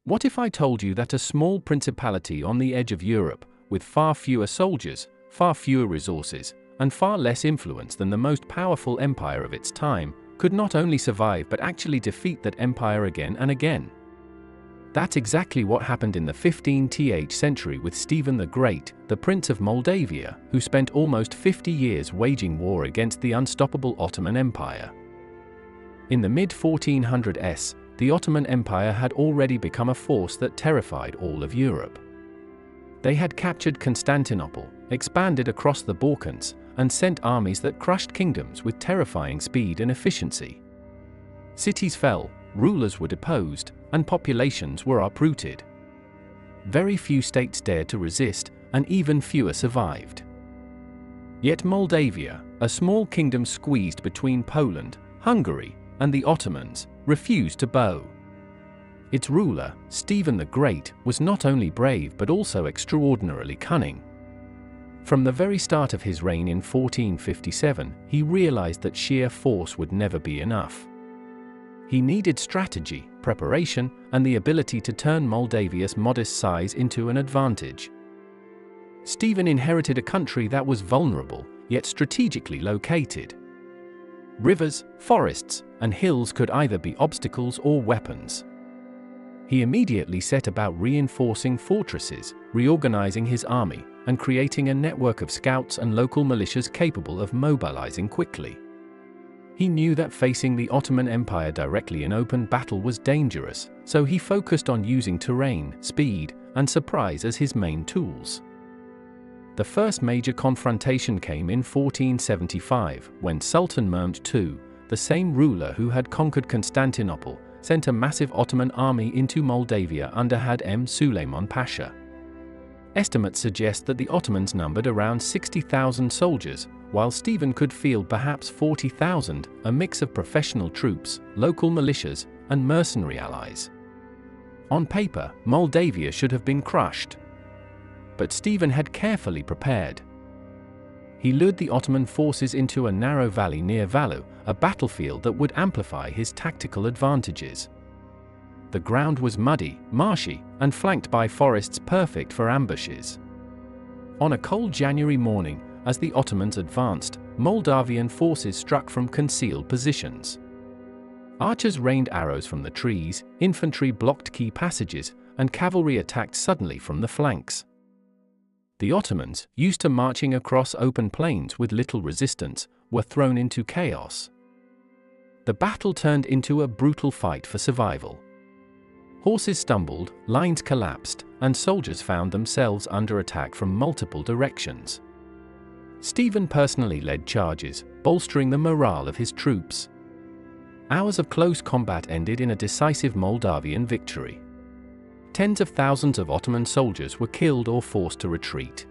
What if I told you that a small principality on the edge of Europe, with far fewer soldiers, far fewer resources, and far less influence than the most powerful empire of its time, could not only survive but actually defeat that empire again and again? That's exactly what happened in the 15th century with Stephen the Great, the Prince of Moldavia, who spent almost 50 years waging war against the unstoppable Ottoman Empire. In the mid-1400s, the Ottoman Empire had already become a force that terrified all of Europe. They had captured Constantinople, expanded across the Balkans, and sent armies that crushed kingdoms with terrifying speed and efficiency. Cities fell, rulers were deposed, and populations were uprooted. Very few states dared to resist, and even fewer survived. Yet Moldavia, a small kingdom squeezed between Poland, Hungary, and the Ottomans, refused to bow. Its ruler, Stephen the Great, was not only brave but also extraordinarily cunning. From the very start of his reign in 1457, he realized that sheer force would never be enough. He needed strategy, preparation, and the ability to turn Moldavia's modest size into an advantage. Stephen inherited a country that was vulnerable, yet strategically located. Rivers, forests, and hills could either be obstacles or weapons. He immediately set about reinforcing fortresses, reorganizing his army, and creating a network of scouts and local militias capable of mobilizing quickly. He knew that facing the Ottoman Empire directly in open battle was dangerous, so he focused on using terrain, speed, and surprise as his main tools. The first major confrontation came in 1475, when Sultan Mehmed II, the same ruler who had conquered Constantinople, sent a massive Ottoman army into Moldavia under Had Suleiman Pasha. Estimates suggest that the Ottomans numbered around 60,000 soldiers, while Stephen could field perhaps 40,000, a mix of professional troops, local militias, and mercenary allies. On paper, Moldavia should have been crushed. But Stephen had carefully prepared. He lured the Ottoman forces into a narrow valley near Vaslui, a battlefield that would amplify his tactical advantages. The ground was muddy, marshy, and flanked by forests perfect for ambushes. On a cold January morning, as the Ottomans advanced, Moldavian forces struck from concealed positions. Archers rained arrows from the trees, infantry blocked key passages, and cavalry attacked suddenly from the flanks. The Ottomans, used to marching across open plains with little resistance, were thrown into chaos. The battle turned into a brutal fight for survival. Horses stumbled, lines collapsed, and soldiers found themselves under attack from multiple directions. Stephen personally led charges, bolstering the morale of his troops. Hours of close combat ended in a decisive Moldavian victory. Tens of thousands of Ottoman soldiers were killed or forced to retreat.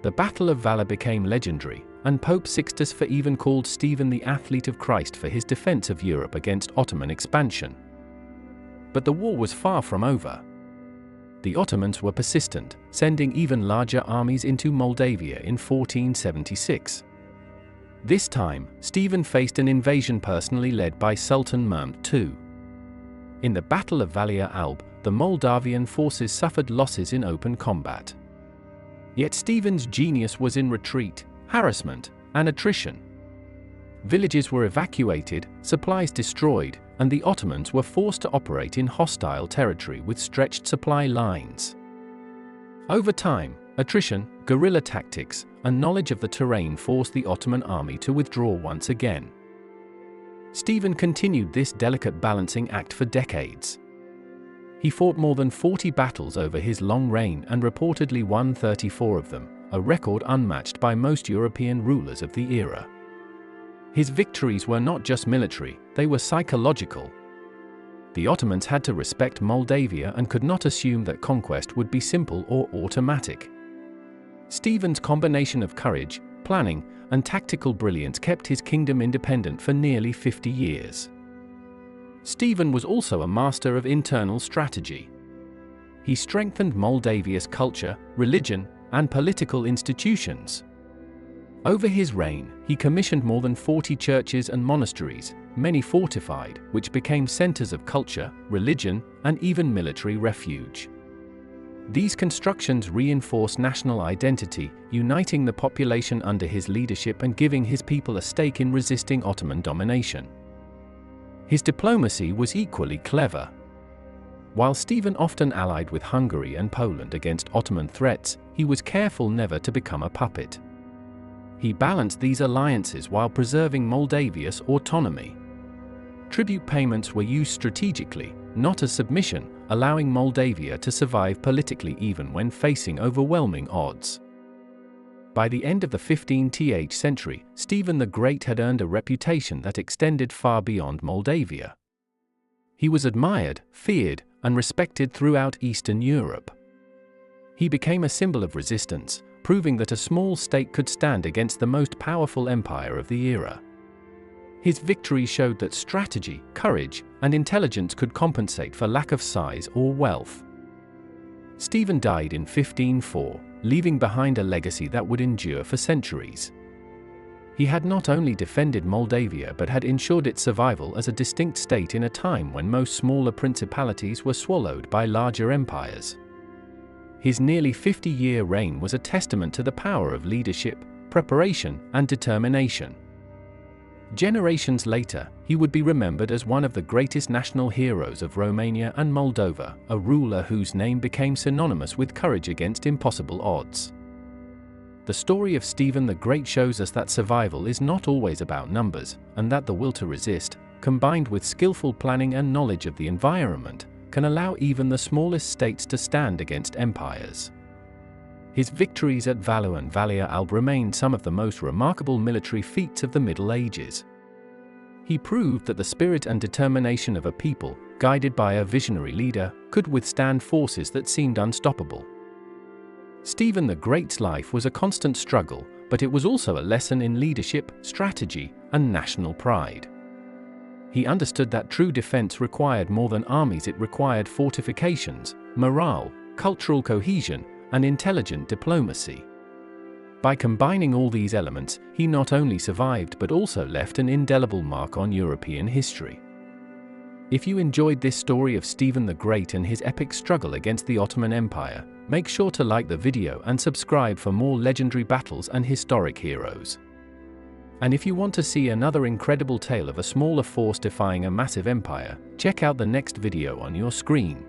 The Battle of Vaslui became legendary, and Pope Sixtus IV even called Stephen the Athlete of Christ for his defense of Europe against Ottoman expansion. But the war was far from over. The Ottomans were persistent, sending even larger armies into Moldavia in 1476. This time, Stephen faced an invasion personally led by Sultan Mehmed II. In the Battle of Vaslui Alb, the Moldavian forces suffered losses in open combat. Yet Stephen's genius was in retreat, harassment, and attrition. Villages were evacuated, supplies destroyed, and the Ottomans were forced to operate in hostile territory with stretched supply lines. Over time, attrition, guerrilla tactics, and knowledge of the terrain forced the Ottoman army to withdraw once again. Stephen continued this delicate balancing act for decades. He fought more than 40 battles over his long reign and reportedly won 34 of them, a record unmatched by most European rulers of the era. His victories were not just military, they were psychological. The Ottomans had to respect Moldavia and could not assume that conquest would be simple or automatic. Stephen's combination of courage, planning, and tactical brilliance kept his kingdom independent for nearly 50 years. Stephen was also a master of internal strategy. He strengthened Moldavia's culture, religion, and political institutions. Over his reign, he commissioned more than 40 churches and monasteries, many fortified, which became centers of culture, religion, and even military refuge. These constructions reinforced national identity, uniting the population under his leadership and giving his people a stake in resisting Ottoman domination. His diplomacy was equally clever. While Stephen often allied with Hungary and Poland against Ottoman threats, he was careful never to become a puppet. He balanced these alliances while preserving Moldavia's autonomy. Tribute payments were used strategically, not as submission, allowing Moldavia to survive politically even when facing overwhelming odds. By the end of the 15th century, Stephen the Great had earned a reputation that extended far beyond Moldavia. He was admired, feared, and respected throughout Eastern Europe. He became a symbol of resistance, proving that a small state could stand against the most powerful empire of the era. His victory showed that strategy, courage, and intelligence could compensate for lack of size or wealth. Stephen died in 1504, leaving behind a legacy that would endure for centuries. He had not only defended Moldavia but had ensured its survival as a distinct state in a time when most smaller principalities were swallowed by larger empires. His nearly 50-year reign was a testament to the power of leadership, preparation, and determination. Generations later, he would be remembered as one of the greatest national heroes of Romania and Moldova, a ruler whose name became synonymous with courage against impossible odds. The story of Stephen the Great shows us that survival is not always about numbers, and that the will to resist, combined with skillful planning and knowledge of the environment, can allow even the smallest states to stand against empires. His victories at Vaslui and Valia Alb remain some of the most remarkable military feats of the Middle Ages. He proved that the spirit and determination of a people, guided by a visionary leader, could withstand forces that seemed unstoppable. Stephen the Great's life was a constant struggle, but it was also a lesson in leadership, strategy, and national pride. He understood that true defense required more than armies, it required fortifications, morale, cultural cohesion, and intelligent diplomacy. By combining all these elements, he not only survived but also left an indelible mark on European history. If you enjoyed this story of Stephen the Great and his epic struggle against the Ottoman Empire, make sure to like the video and subscribe for more legendary battles and historic heroes. And if you want to see another incredible tale of a smaller force defying a massive empire, check out the next video on your screen.